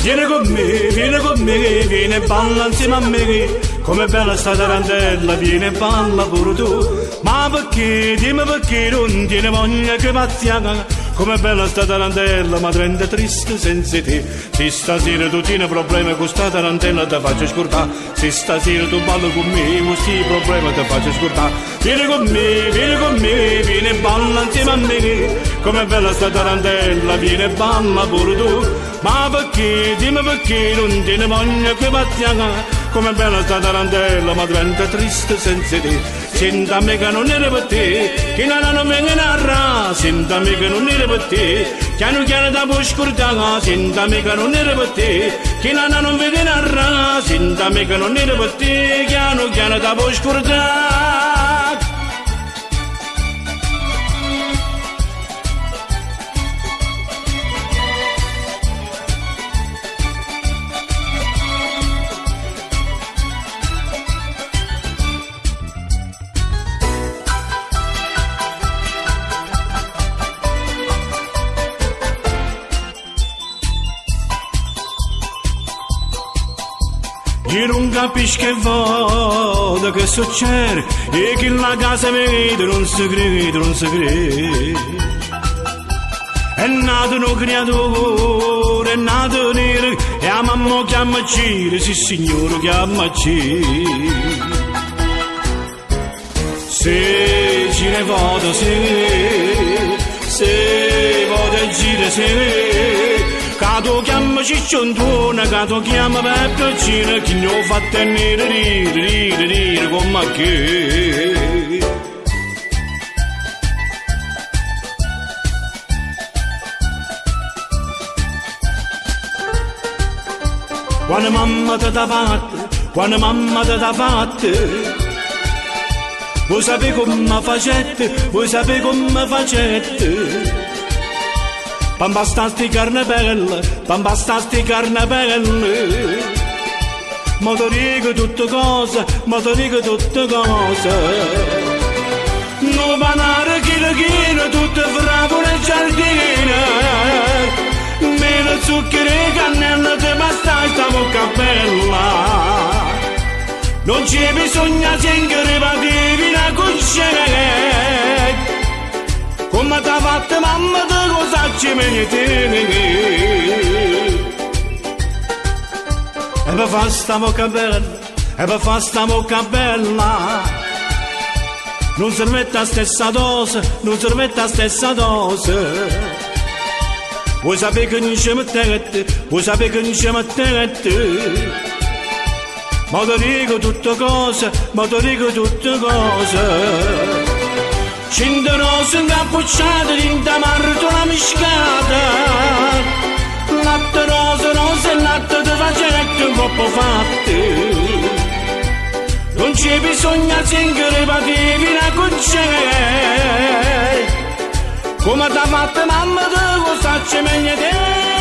vieni con me, vieni e balla insieme a me. Come bella sta tarantella, vieni e balla pure tu. Ma perché, dimmi perché non tieni voglia che pazziaga? Come bella sta tarantella, ma rende triste senza te. Se stasera tu tieni problemi con sta tarantella ti faccio scordare. Se stasera tu balli con me, questi problemi ti faccio scordare. Vieni con me, vieni e balla insieme a me. Come bella sta tarantella, vieni e balla pure tu. Ma perché, dimmi perché non tieni voglia che pazziaga? Come bella sta tarantella, ma diventa triste senza te. Sentami che non era per te, che non mi narra. Sentami che non era per te, piano piano da puoi scordare. Sentami che non era per te, che non mi narra. Sentami che non era per te, piano piano da puoi scordare. Io non capisco che vada, che succede, e che la casa vede non si crede, non si crede. È nato un creatore, è nato nero, e a mamma chiama Cire, sì signore chiama Cire. Se Cire vada, se vada Cire, se Cato chiama Cicciondona, cato chiama Peppacina, chi ne ho fatto rire come che. Quando mamma ti dà fatta, quando mamma ti dà fatta, vuoi sapere come facette, vuoi sapere come facette. Pambastasti carne bella, pambastasti carne bella. Ma ti dico tutte cose, ma ti dico tutte cose. Non panare chilo, tutte fragole e giardine. Meno zucchero e cannella, ti basta sta bocca bella. Non c'è bisogno sempre di una cucina. Come t'ha fatto mamma, te cosa ci metti? E per fare sta bocca bella, e per fare sta bocca bella, non si mette la stessa dose, non si mette la stessa dose. Vuoi sapere che non ci mettete, vuoi sapere che non ci mettete. Ma ti dico tutte cose, ma ti dico tutte cose. 100 rose incappucciate dinta martola miscata. Latte rose e latte di facette un po' fatte. Non c'è bisogno sempre di una cucina. Come t'ha fatto mamma, te lo sacci meglio te.